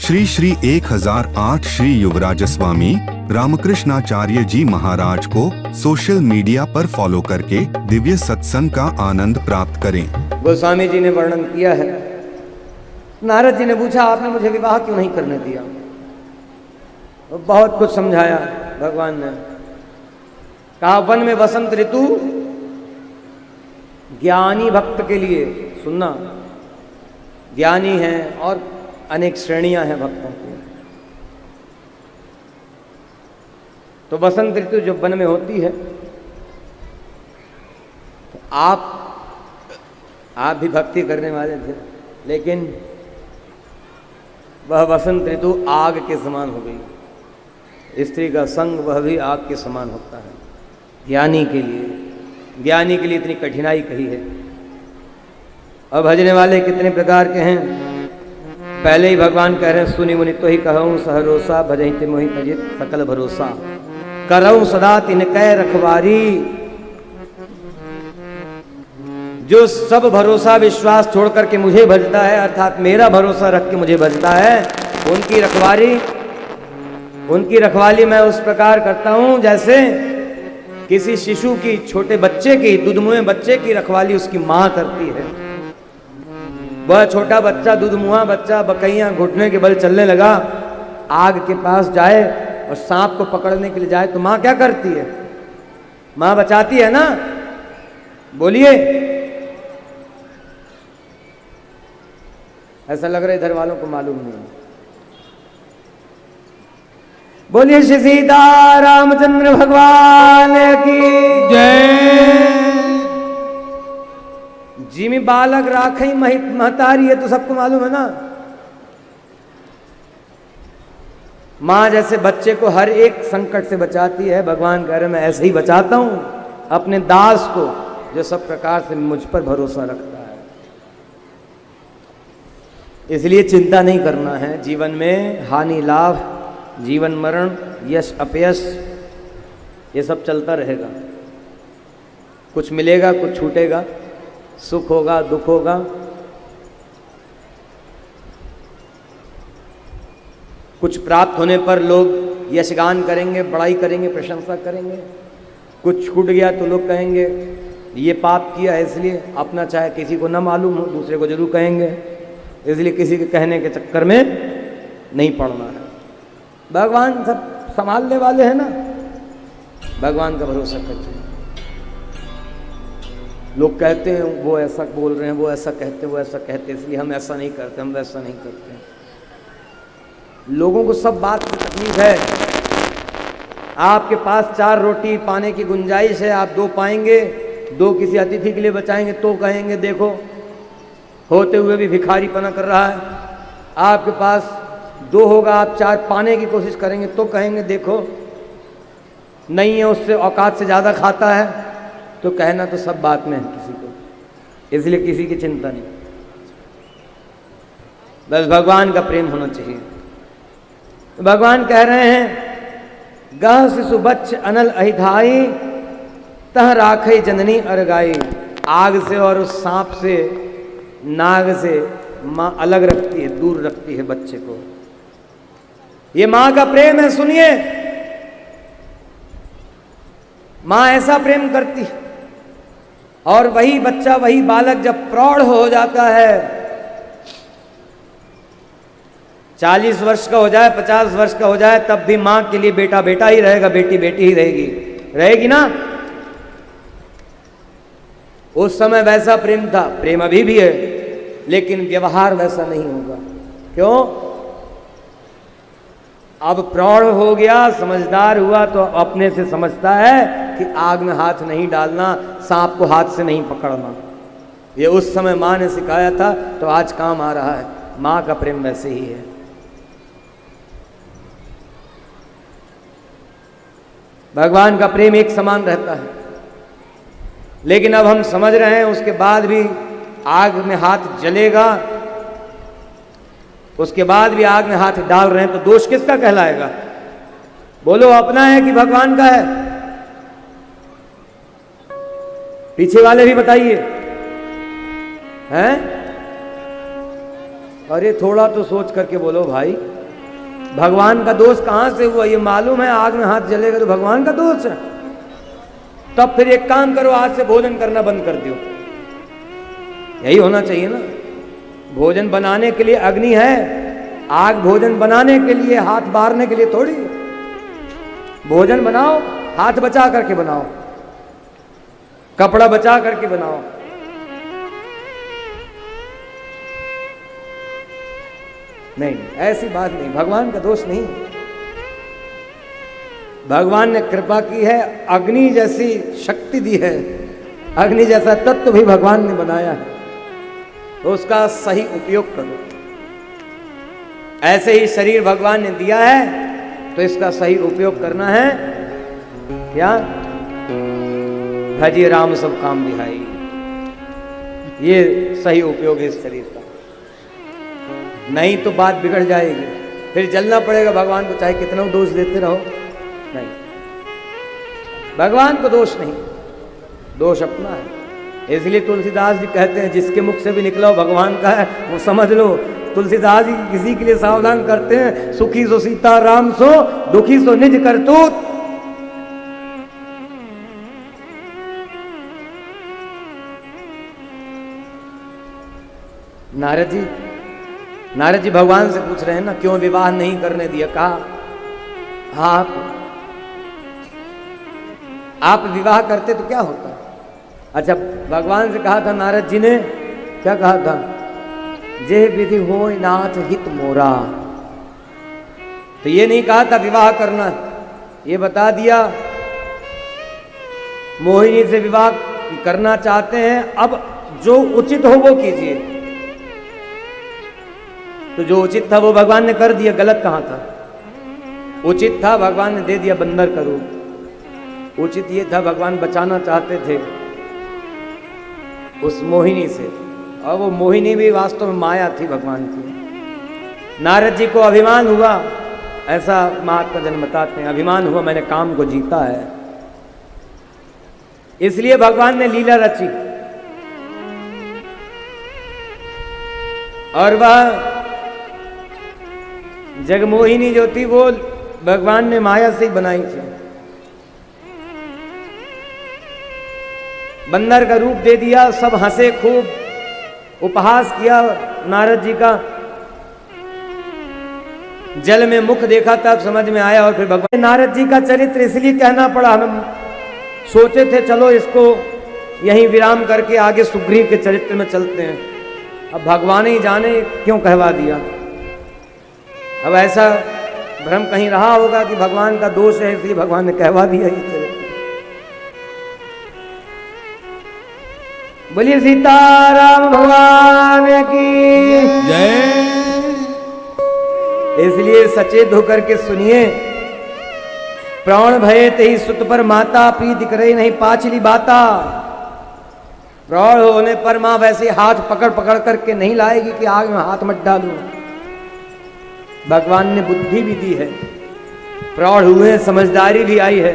श्री श्री 1008 श्री युवराज स्वामी रामकृष्णाचार्य जी महाराज को social media पर follow करके दिव्य सत्संग का आनंद प्राप्त करें। गोस्वामी जी ने वर्णन किया है। नारद जी ने पूछा, आपने मुझे विवाह क्यों नहीं करने दिया? तो बहुत कुछ समझाया भगवान ने। कहा, वन में वसंत ऋतु ज्ञानी भक्त के लिए, सुनना, ज्ञानी है और अनेक श्रेणियां हैं भक्तों की। तो बसंत ऋतु जब वन में होती है तो आप भी भक्ति करने वाले थे, लेकिन वह बसंत ऋतु आग के समान हो गई। स्त्री का संग वह भी आग के समान होता है। ज्ञानी के लिए इतनी कठिनाई कही है। और भजने वाले कितने प्रकार के हैं। पहले ही भगवान कह रहे हैं, सुनि मुनि तो ही कहूँ सहरोसा भजहि मोहि तजित सकल भरोसा करऊँ सदा तिनकै रखवारी। जो सब भरोसा विश्वास छोड़ करके मुझे भजता है, अर्थात मेरा भरोसा रख के मुझे भजता है, उनकी रखवाली मैं उस प्रकार करता हूं जैसे किसी शिशु की, छोटे बच्चे की, दूधमुहे बच्चे की रखवाली उसकी मां करती है। वह छोटा बच्चा, दूधमुहा बच्चा, बकैया घुटने के बल चलने लगा, आग के पास जाए और सांप को पकड़ने के लिए जाए तो मां क्या करती है? मां बचाती है ना। बोलिए, ऐसा लग रहा है इधर वालों को मालूम नहीं। बोलिए श्री सीता रामचंद्र भगवान की जय। जिमी बालक राखई महतारी, है तो सबको मालूम है ना। मां जैसे बच्चे को हर एक संकट से बचाती है, भगवान कह रहे मैं ऐसे ही बचाता हूं अपने दास को जो सब प्रकार से मुझ पर भरोसा रखता है। इसलिए चिंता नहीं करना है। जीवन में हानि लाभ, जीवन मरण, यश अपयश, ये सब चलता रहेगा। कुछ मिलेगा, कुछ छूटेगा, सुख होगा, दुख होगा। कुछ प्राप्त होने पर लोग यशगान करेंगे, बड़ाई करेंगे, प्रशंसा करेंगे। कुछ छूट गया तो लोग कहेंगे ये पाप किया है, इसलिए अपना चाहे किसी को ना मालूम हो, दूसरे को जरूर कहेंगे। इसलिए किसी के कहने के चक्कर में नहीं पड़ना है। भगवान सब संभालने वाले हैं ना, भगवान का भरोसा करते हैं। लोग कहते हैं वो ऐसा बोल रहे हैं, वो ऐसा कहते हैं, वो ऐसा कहते हैं, इसलिए हम ऐसा नहीं करते, हम वैसा नहीं करते। लोगों को सब बात की तकलीफ है। आपके पास 4 रोटी पाने की गुंजाइश है, आप 2 पाएंगे, 2 किसी अतिथि के लिए बचाएंगे तो कहेंगे देखो होते हुए भी भिखारीपना कर रहा है। आपके पास 2 होगा, आप 4 पाने की कोशिश करेंगे तो कहेंगे देखो नहीं है, उससे औकात से ज़्यादा खाता है। तो कहना तो सब बात में है किसी को, इसलिए किसी की चिंता नहीं। बस भगवान का प्रेम होना चाहिए। तो भगवान कह रहे हैं, गह शिशु बच्च अनल अहिधाई तह राखई जननी अरगाई। आग से और उस सांप से, नाग से माँ अलग रखती है, दूर रखती है बच्चे को। ये माँ का प्रेम है। सुनिए, माँ ऐसा प्रेम करती है। और वही बच्चा, वही बालक जब प्रौढ़ हो जाता है, 40 वर्ष का हो जाए, 50 वर्ष का हो जाए, तब भी माँ के लिए बेटा बेटा ही रहेगा, बेटी बेटी ही रहेगी ना। उस समय वैसा प्रेम था, प्रेम अभी भी है, लेकिन व्यवहार वैसा नहीं होगा। क्यों? अब प्रौढ़ हो गया, समझदार हुआ, तो अपने से समझता है कि आग में हाथ नहीं डालना, सांप को हाथ से नहीं पकड़ना। ये उस समय माँ ने सिखाया था, तो आज काम आ रहा है। माँ का प्रेम वैसे ही है। भगवान का प्रेम एक समान रहता है। लेकिन अब हम समझ रहे हैं, उसके बाद भी आग में हाथ जलेगा, उसके बाद भी आग में हाथ डाल रहे हैं, तो दोष किसका कहलाएगा? बोलो, अपना है कि भगवान का है? पीछे वाले भी बताइए। हैं? अरे थोड़ा तो सोच करके बोलो भाई। भगवान का दोष कहां से हुआ? ये मालूम है आग में हाथ जलेगा तो भगवान का दोष है। तब फिर एक काम करो, आज से भोजन करना बंद कर दो। यही होना चाहिए ना। भोजन बनाने के लिए अग्नि है, आग भोजन बनाने के लिए, हाथ बारने के लिए थोड़ी। भोजन बनाओ, हाथ बचा करके बनाओ, कपड़ा बचा करके बनाओ। नहीं, ऐसी बात नहीं, भगवान का दोष नहीं। भगवान ने कृपा की है, अग्नि जैसी शक्ति दी है, अग्नि जैसा तत्व भी भगवान ने बनाया है, तो उसका सही उपयोग करो। ऐसे ही शरीर भगवान ने दिया है तो इसका सही उपयोग करना है। क्या? भजिए राम सब काम दिहाई, ये सही उपयोग है इस शरीर का। नहीं तो बात बिगड़ जाएगी, फिर जलना पड़ेगा भगवान को, चाहे कितना दोष देते रहो। नहीं, भगवान को दोष नहीं, दोष अपना है। इसलिए तुलसीदास जी कहते हैं जिसके मुख से भी निकला हो भगवान का है वो समझ लो। तुलसीदास जी किसी के लिए सावधान करते हैं, सुखी सो सीता राम सो, दुखी सो निज करतूत। नारद जी भगवान से पूछ रहे हैं ना, क्यों विवाह नहीं करने दिया? कहा आप विवाह करते तो क्या होता? अच्छा, भगवान से कहा था नारद जी ने, क्या कहा था? जे विधि होय नाथ हित मोरा। तो ये नहीं कहा था विवाह करना, ये बता दिया मोहिनी से विवाह करना चाहते हैं, अब जो उचित हो वो कीजिए। तो जो उचित था वो भगवान ने कर दिया, गलत कहां था? उचित था भगवान ने दे दिया बंदर का रूप। उचित ये था भगवान बचाना चाहते थे उस मोहिनी से, और वो मोहिनी भी वास्तव में माया थी भगवान की। नारद जी को अभिमान हुआ, ऐसा महात्मा जन बताते हैं, अभिमान हुआ मैंने काम को जीता है, इसलिए भगवान ने लीला रची। और वह जगमोहिनी जो थी वो भगवान ने माया से ही बनाई थी। बंदर का रूप दे दिया, सब हंसे, खूब उपहास किया नारद जी का। जल में मुख देखा तब समझ में आया, और फिर भगवान नारद जी का चरित्र इसलिए कहना पड़ा। हम सोचे थे चलो इसको यहीं विराम करके आगे सुग्रीव के चरित्र में चलते हैं, अब भगवान ही जाने क्यों कहवा दिया। अब ऐसा भ्रम कहीं रहा होगा कि भगवान का दोष है इसलिए भगवान ने कहवा दिया ये चरित्र। बोलिए सीताराम भगवान की जय। इसलिए सचेत होकर के सुनिए। प्राण भये ते ही सुत पर माता, प्रीति करे नहीं पाचली बाता। प्राण होने पर मां वैसे हाथ पकड़ पकड़ करके नहीं लाएगी कि आग में हाथ मत डालो। भगवान ने बुद्धि भी दी है, प्रौढ़ हुए, समझदारी भी आई है,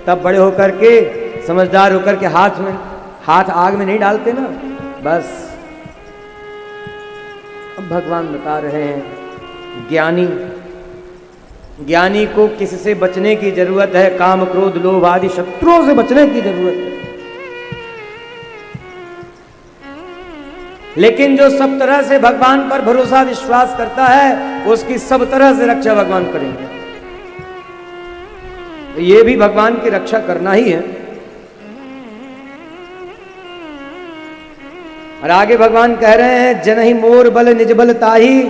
तब बड़े होकर के समझदार होकर के हाथ आग में नहीं डालते ना, बस। अब भगवान बता रहे हैं ज्ञानी को किससे बचने की जरूरत है? काम क्रोध लोभ आदि शत्रुओं से बचने की जरूरत है। लेकिन जो सब तरह से भगवान पर भरोसा विश्वास करता है उसकी सब तरह से रक्षा भगवान करेंगे। तो ये भी भगवान की रक्षा करना ही है। और आगे भगवान कह रहे हैं जनहि मोर बल निज बल ताही।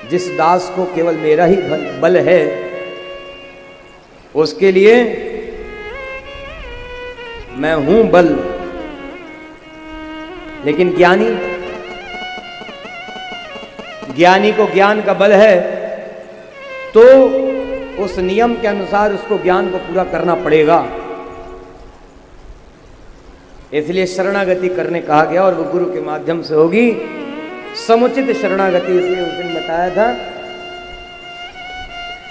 जिस दास को केवल मेरा ही बल है उसके लिए मैं हूं बल। लेकिन ज्ञानी को ज्ञान का बल है तो उस नियम के अनुसार उसको ज्ञान को पूरा करना पड़ेगा। इसलिए शरणागति करने कहा गया, और वो गुरु के माध्यम से होगी समुचित शरणागति। इसलिए उस दिन बताया था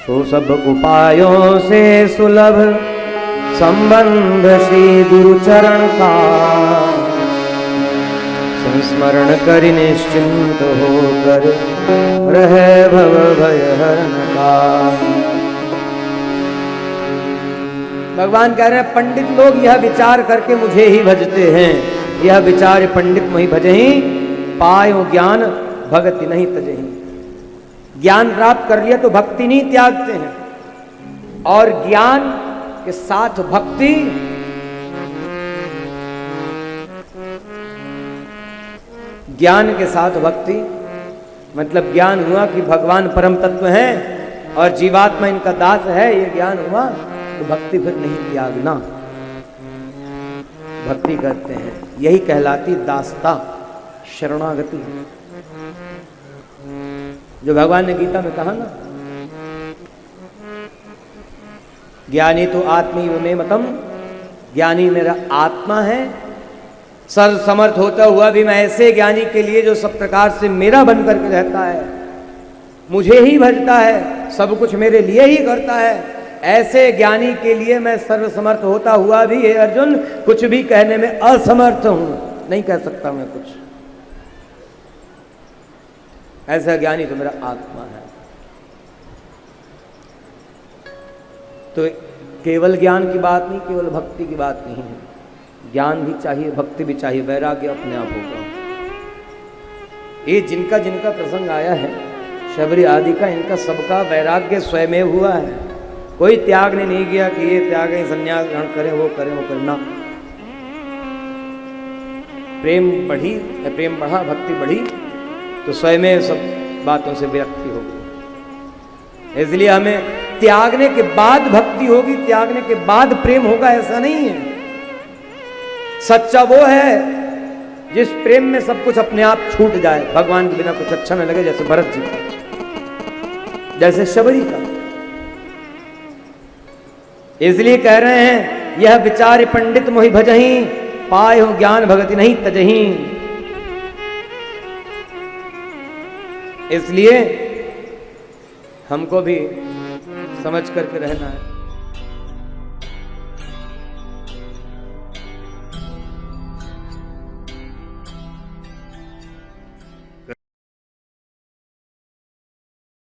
सो सब उपायों से सुलभ संबंध श्री गुरु चरण का। संस्मरण कर निश्चिंत होकर दूर है भव भय हरण का। भगवान कह रहे हैं पंडित लोग यह विचार करके मुझे ही भजते हैं, यह विचार पंडित मोहि भजहि, पायो ज्ञान भक्ति नहीं तजहि। ज्ञान प्राप्त कर लिया तो भक्ति नहीं त्यागते हैं, और ज्ञान के साथ भक्ति ज्ञान के साथ भक्ति मतलब ज्ञान हुआ कि भगवान परम तत्व है और जीवात्मा इनका दास है, ये ज्ञान हुआ तो भक्ति फिर नहीं त्यागना, भक्ति करते हैं। यही कहलाती दासता, शरणागति, जो भगवान ने गीता में कहा ना, ज्ञानी तो आत्मीव में मतम, ज्ञानी मेरा आत्मा है, सर्व समर्थ होता हुआ भी मैं ऐसे ज्ञानी के लिए जो सब प्रकार से मेरा बन करके रहता है, मुझे ही भजता है, सब कुछ मेरे लिए ही करता है, ऐसे ज्ञानी के लिए मैं सर्व समर्थ होता हुआ भी हे अर्जुन कुछ भी कहने में असमर्थ हूं, नहीं कह सकता मैं कुछ। ऐसा ज्ञानी तो मेरा आत्मा है। तो केवल ज्ञान की बात नहीं, केवल भक्ति की बात नहीं है, ज्ञान भी चाहिए, भक्ति भी चाहिए, वैराग्य अपने आप होगा। ये जिनका जिनका प्रसंग आया है शबरी आदि का, इनका सबका वैराग्य स्वयं हुआ है, कोई त्याग ने नहीं किया कि ये त्याग है, संन्यास ग्रहण करें, वो करें, वो करना। प्रेम बढ़ी, प्रेम बढ़ा, भक्ति बढ़ी तो स्वयं सब बातों से विरक्ति होगी। इसलिए हमें त्यागने के बाद भक्ति होगी, त्यागने के बाद प्रेम होगा, ऐसा नहीं है। सच्चा वो है जिस प्रेम में सब कुछ अपने आप छूट जाए, भगवान के बिना कुछ अच्छा न लगे, जैसे भरत जी का, जैसे शबरी का। इसलिए कह रहे हैं यह विचार पंडित मोहि भजहि, पाए हो ज्ञान भगति नहीं तजहि। इसलिए हमको भी समझ करके रहना है।